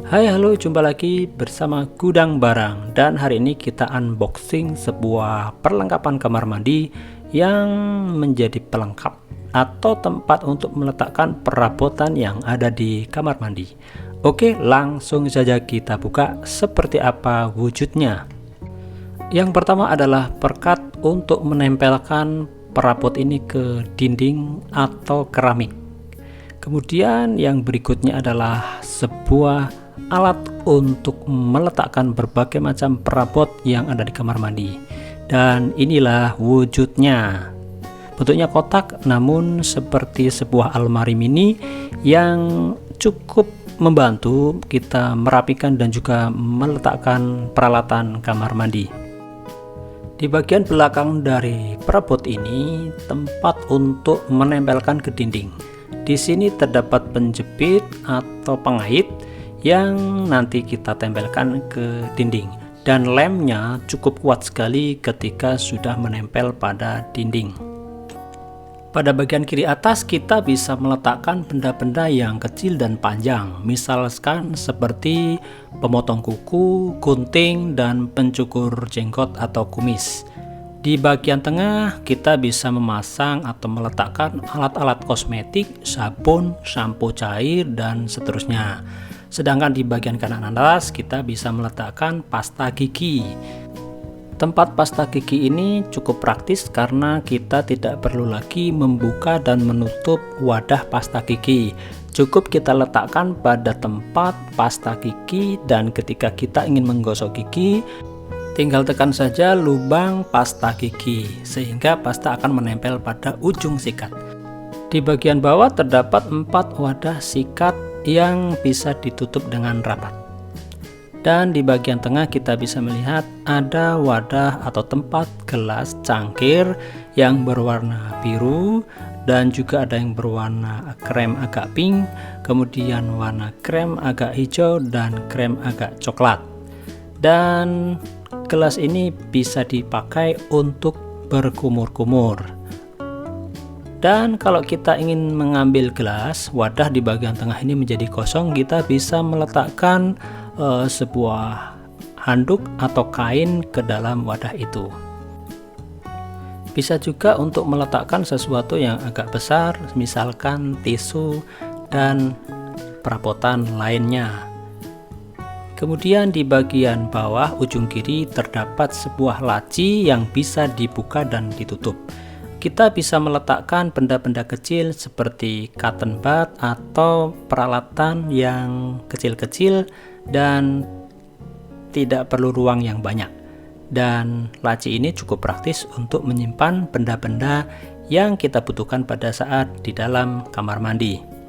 Hai halo, jumpa lagi bersama Gudang Barang. Dan hari ini kita unboxing sebuah perlengkapan kamar mandi yang menjadi pelengkap atau tempat untuk meletakkan perabotan yang ada di kamar mandi. Oke, langsung saja kita buka seperti apa wujudnya. Yang pertama adalah perkat untuk menempelkan perabot ini ke dinding atau keramik. Kemudian yang berikutnya adalah sebuah alat untuk meletakkan berbagai macam perabot yang ada di kamar mandi. Dan inilah wujudnya. Bentuknya kotak namun seperti sebuah almari mini yang cukup membantu kita merapikan dan juga meletakkan peralatan kamar mandi. Di bagian belakang dari perabot ini tempat untuk menempelkan ke dinding. Di sini terdapat penjepit atau pengait yang nanti kita tempelkan ke dinding, dan lemnya cukup kuat sekali ketika sudah menempel pada dinding. Pada bagian kiri atas kita bisa meletakkan benda-benda yang kecil dan panjang, misalkan seperti pemotong kuku, gunting, dan pencukur jenggot atau kumis. Di bagian tengah kita bisa memasang atau meletakkan alat-alat kosmetik, sabun, sampo cair, dan seterusnya. Sedangkan di bagian kanan atas kita bisa meletakkan pasta gigi. Tempat pasta gigi ini cukup praktis karena kita tidak perlu lagi membuka dan menutup wadah pasta gigi. Cukup kita letakkan pada tempat pasta gigi, dan ketika kita ingin menggosok gigi, tinggal tekan saja lubang pasta gigi sehingga pasta akan menempel pada ujung sikat. Di bagian bawah terdapat 4 wadah sikat yang bisa ditutup dengan rapat. Dan di bagian tengah kita bisa melihat ada wadah atau tempat gelas cangkir yang berwarna biru, dan juga ada yang berwarna krem agak pink, kemudian warna krem agak hijau, dan krem agak coklat. Dan gelas ini bisa dipakai untuk berkumur-kumur. Dan kalau kita ingin mengambil gelas, wadah di bagian tengah ini menjadi kosong, kita bisa meletakkan sebuah handuk atau kain ke dalam wadah itu. Bisa juga untuk meletakkan sesuatu yang agak besar, misalkan tisu dan perabotan lainnya. Kemudian di bagian bawah ujung kiri terdapat sebuah laci yang bisa dibuka dan ditutup. Kita bisa meletakkan benda-benda kecil seperti cotton bud atau peralatan yang kecil-kecil dan tidak perlu ruang yang banyak. Dan laci ini cukup praktis untuk menyimpan benda-benda yang kita butuhkan pada saat di dalam kamar mandi.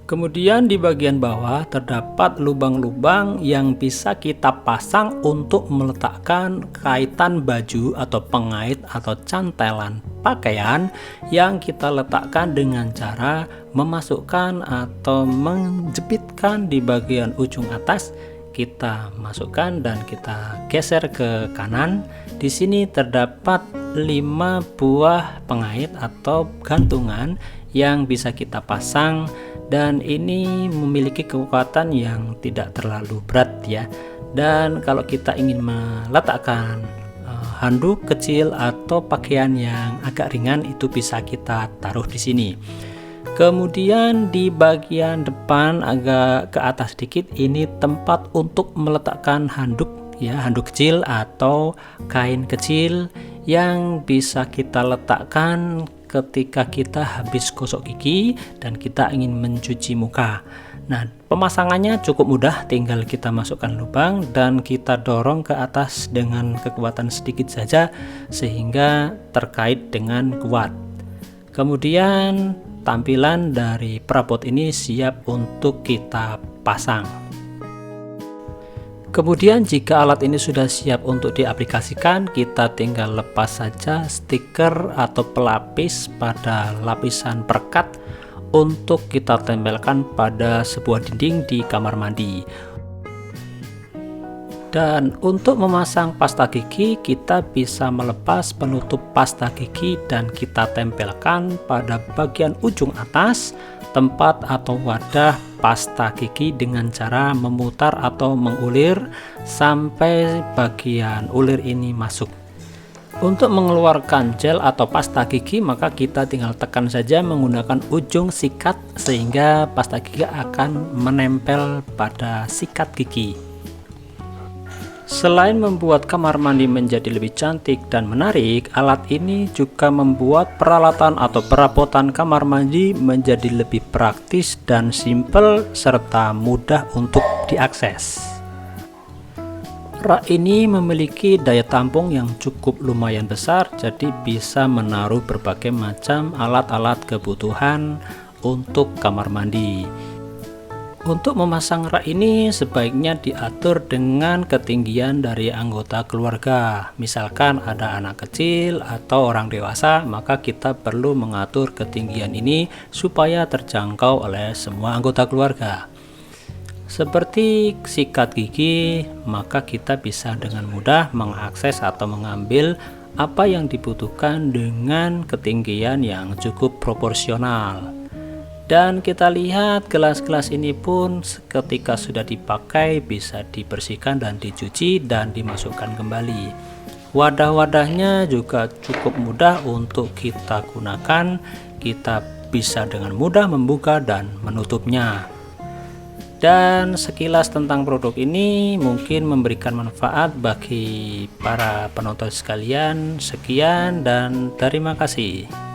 Kemudian di bagian bawah terdapat lubang-lubang yang bisa kita pasang untuk meletakkan kaitan baju atau pengait atau cantelan pakaian yang kita letakkan dengan cara memasukkan atau menjepitkan di bagian ujung atas. Kita masukkan dan kita geser ke kanan. Di sini terdapat 5 buah pengait atau gantungan yang bisa kita pasang, dan ini memiliki kekuatan yang tidak terlalu berat ya. Dan kalau kita ingin meletakkan handuk kecil atau pakaian yang agak ringan, itu bisa kita taruh di sini. Kemudian di bagian depan agak ke atas sedikit, ini tempat untuk meletakkan handuk ya, handuk kecil atau kain kecil yang bisa kita letakkan ketika kita habis gosok gigi dan kita ingin mencuci muka. Nah, pemasangannya cukup mudah, tinggal kita masukkan lubang dan kita dorong ke atas dengan kekuatan sedikit saja sehingga terkait dengan kuat. Kemudian tampilan dari perabot ini siap untuk kita pasang. Kemudian jika alat ini sudah siap untuk diaplikasikan, kita tinggal lepas saja stiker atau pelapis pada lapisan perekat untuk kita tempelkan pada sebuah dinding di kamar mandi. Dan untuk memasang pasta gigi, kita bisa melepas penutup pasta gigi dan kita tempelkan pada bagian ujung atas tempat atau wadah pasta gigi dengan cara memutar atau mengulir sampai bagian ulir ini masuk. Untuk mengeluarkan gel atau pasta gigi, maka kita tinggal tekan saja menggunakan ujung sikat sehingga pasta gigi akan menempel pada sikat gigi. Selain membuat kamar mandi menjadi lebih cantik dan menarik, alat ini juga membuat peralatan atau perabotan kamar mandi menjadi lebih praktis dan simpel serta mudah untuk diakses. Rak ini memiliki daya tampung yang cukup lumayan besar, jadi bisa menaruh berbagai macam alat-alat kebutuhan untuk kamar mandi. Untuk memasang rak ini sebaiknya diatur dengan ketinggian dari anggota keluarga. Misalkan ada anak kecil atau orang dewasa, maka kita perlu mengatur ketinggian ini supaya terjangkau oleh semua anggota keluarga. Seperti sikat gigi, maka kita bisa dengan mudah mengakses atau mengambil apa yang dibutuhkan dengan ketinggian yang cukup proporsional. Dan kita lihat gelas-gelas ini pun ketika sudah dipakai bisa dibersihkan dan dicuci dan dimasukkan kembali. Wadah-wadahnya juga cukup mudah untuk kita gunakan, kita bisa dengan mudah membuka dan menutupnya. Dan sekilas tentang produk ini mungkin memberikan manfaat bagi para penonton sekalian. Sekian dan terima kasih.